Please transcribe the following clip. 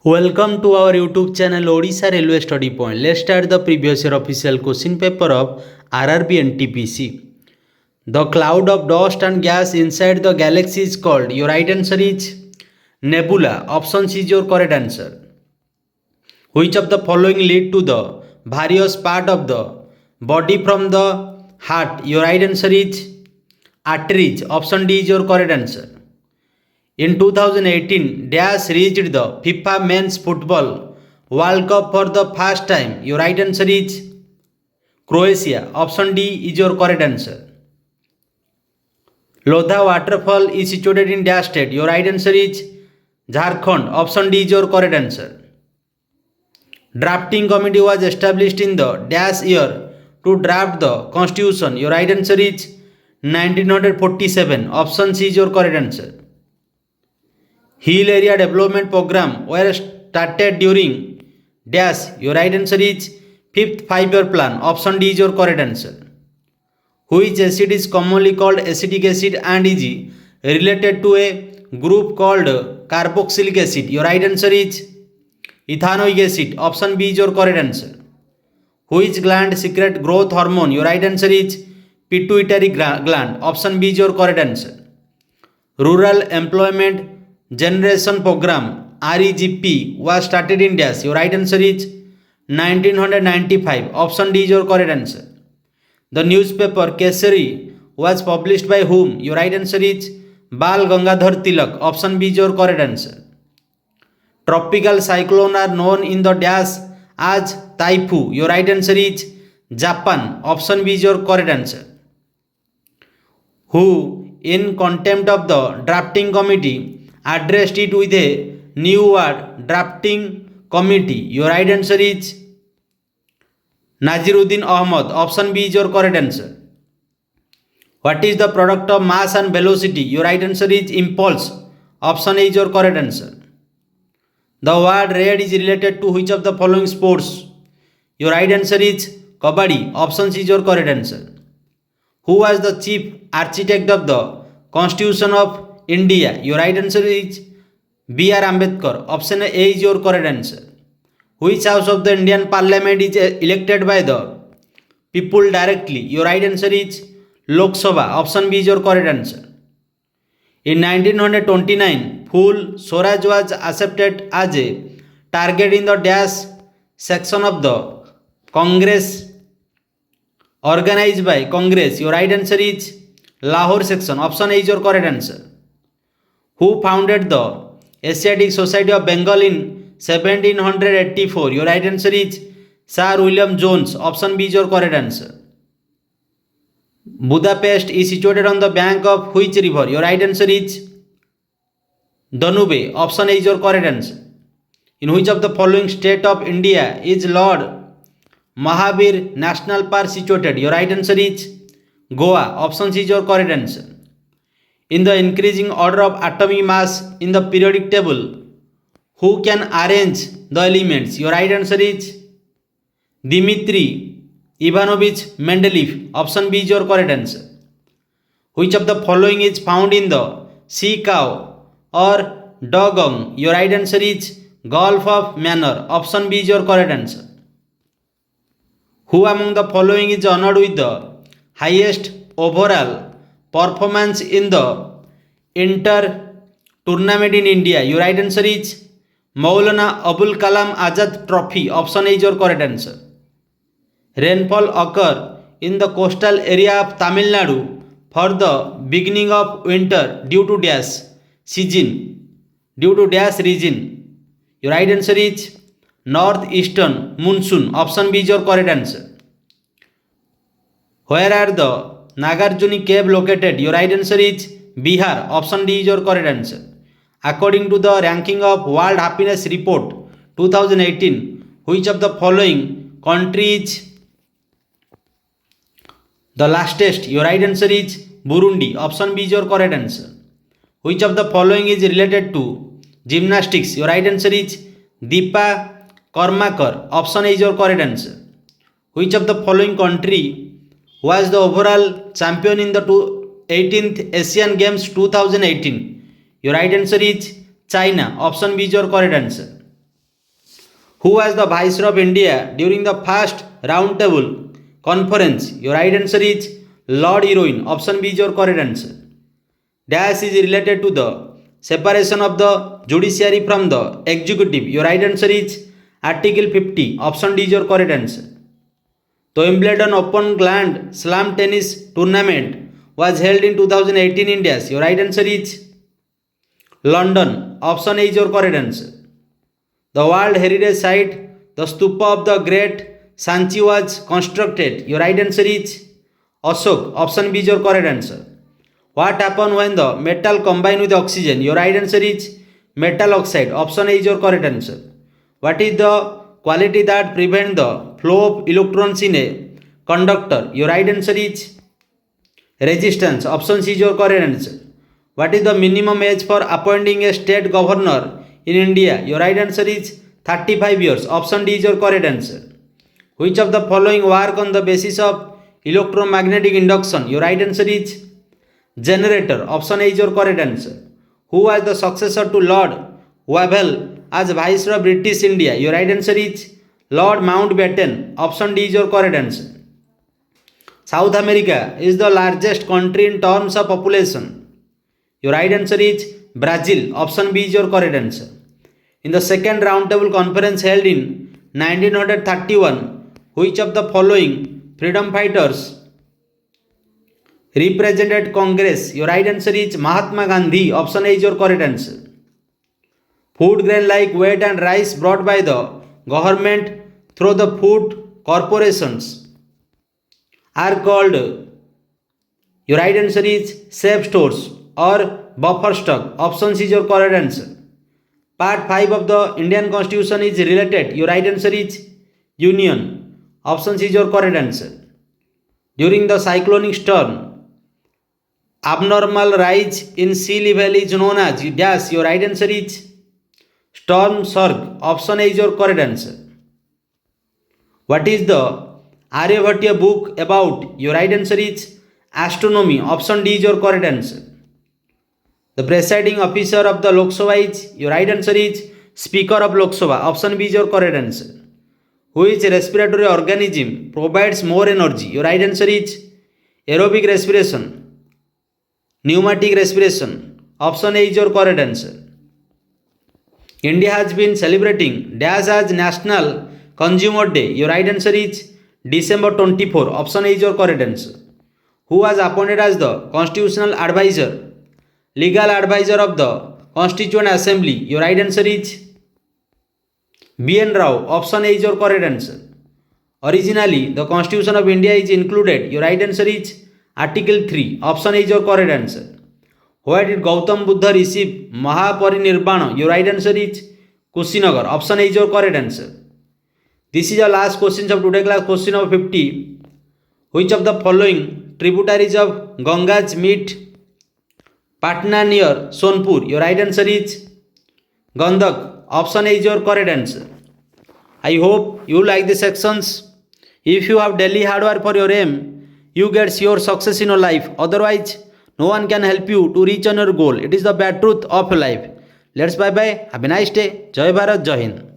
Welcome to our YouTube channel Odisha Railway Study Point. Let's start the previous year official question paper of RRB and TPC. The cloud of dust and gas inside the galaxy is called. Your right answer is nebula. Option C is your correct answer. Which of the following lead to the various part of the body from the heart? Your right answer is arteries. Option D is your correct answer. In 2018, Dash reached the FIFA Men's Football World Cup for the first time. Your right answer is Croatia. Option D is your correct answer. Lodha waterfall is situated in Dash state. Your right answer is Jharkhand. Option D is your correct answer. Drafting committee was established in the Dash year to draft the constitution. Your right answer is 1947. Option C is your correct answer. Hill area development program were started during Dash. Your right answer is 5th 5-year plan. Option D is your correct answer. Which acid is commonly called acetic acid and is related to a group called carboxylic acid? Your right answer is ethanoic acid. Option B is your correct answer. Which gland secrete growth hormone? Your right answer is pituitary gland. Option B is your correct answer. Rural Employment Generation Program REGP was started in Dash. Your right answer is 1995. Option D is your correct answer. The newspaper Kesari was published by whom? Your right answer is Bal Gangadhar Tilak. Option B is your correct answer. Tropical cyclone are known in the Dash as Taifu. Your right answer is Japan. Option B is your correct answer. Who, in contempt of the drafting committee, addressed it with a new word, drafting committee? Your right answer is Naziruddin Ahmad. Option B is your correct answer. What is the product of mass and velocity? Your right answer is impulse. Option A is your correct answer. The word red is related to which of the following sports? Your right answer is Kabaddi. Option C is your correct answer. Who was the chief architect of the Constitution of India? Your right answer is B.R. Ambedkar. Option A is your correct answer. Which house of the Indian Parliament is elected by the people directly? Your right answer is Lok Sabha. Option B is your correct answer. In 1929, full Swaraj was accepted as a target in the Dash section of the Congress organized by Congress. Your right answer is Lahore section. Option A is your correct answer. Who founded the Asiatic Society of Bengal in 1784? Your right answer is Sir William Jones. Option B is your correct answer. Budapest is situated on the bank of which river? Your right answer is Danube. Option A is your correct answer. In which of the following state of India is Lord Mahavir National Park situated? Your right answer is Goa. Option C is your correct answer. In the increasing order of atomic mass in the periodic table, who can arrange the elements? Your right answer is Dmitry Ivanovich Mendeleev. Option B is your correct answer. Which of the following is found in the sea cow or dugong? Your right answer is Gulf of Mannar. Option B is your correct answer. Who among the following is honored with the highest overall performance in the inter tournament in India? Your right answer is Maulana Abul Kalam Azad Trophy. Option A is your correct answer. Rainfall occur in the coastal area of Tamil Nadu for the beginning of winter due to Dash season. Due to Dash region. Your right answer is northeastern monsoon. Option B is your correct answer. Where are the Nagarjuni cave located? Your right answer is Bihar. Option D is your correct answer. According to the ranking of World Happiness Report 2018, which of the following country is the lastest? Your right answer is Burundi. Option B is your correct answer. Which of the following is related to gymnastics? Your right answer is Deepa Karmakar. Option A is your correct answer. Which of the following country was the overall champion in the 18th Asian Games 2018? Your right answer is China. Option B is your correct answer. Who was the Viceroy of India during the first round table conference? Your right answer is Lord Irwin. Option B is your correct answer. Dash is related to the separation of the judiciary from the executive. Your right answer is Article 50. Option D is your correct answer. The Wimbledon Open Grand Slam Tennis Tournament was held in 2018 in India. Your right answer is London. Option A is your correct answer. The World Heritage Site, the Stupa of the Great Sanchi was constructed. Your right answer is Ashok. Option B is your correct answer. What happens when the metal combine with oxygen? Your right answer is metal oxide. Option A is your correct answer. What is the quality that prevents the flow of electrons in a conductor? Your right answer is resistance. Option C is your correct answer. What is the minimum age for appointing a state governor in India? Your right answer is 35 years. Option D is your correct answer. Which of the following work on the basis of electromagnetic induction? Your right answer is generator. Option A is your correct answer. Who was the successor to Lord Wavell as Viceroy of British India? Your right answer is Lord Mountbatten. Option D is your correct answer. South America is the largest country in terms of population. Your right answer is Brazil. Option B is your correct answer. In the second roundtable conference held in 1931, which of the following freedom fighters represented Congress? Your right answer is Mahatma Gandhi. Option A is your correct answer. Food grain like wheat and rice brought by the government through the food corporations are called. Your right answer is safe stores or buffer stock. Option C is your correct answer. Part 5 of the Indian Constitution is related. Your right answer is Union. Option C is your correct answer. During the cyclonic storm, abnormal rise in sea level is known as dash. Your right answer is storm surge. Option A is your correct answer. What is the Aryabhatiya book about? Your right answer is astronomy. Option D is your correct answer. The presiding officer of the Lok Sabha is, your right answer is Speaker of Lok Sabha. Option B is your correct answer. Which respiratory organism provides more energy? Your right answer is aerobic respiration, pneumatic respiration. Option A is your correct answer. India has been celebrating dash as National Consumer Day. Your right answer is December 24. Option A is your correct answer. Who was appointed as the constitutional advisor, legal advisor of the Constituent Assembly? Your right answer is B.N. Rao. Option A is your correct answer. Originally, the Constitution of India is included. Your right answer is Article 3. Option A is your correct answer. Where did Gautam Buddha receive Mahaparinirvana? Your right answer is Kushinagar. Option A is your correct answer. This is the last question of today class, question number 50. Which of the following tributaries of Ganges meet Patna near Sonpur? Your right answer is Gandak. Option A is your correct answer. I hope you like the sections. If you have daily hard work for your aim, you get your success in your life. Otherwise, no one can help you to reach on your goal. It is the bad truth of your life. Let's bye bye. Have a nice day. Jai Bharat, Jai Hind.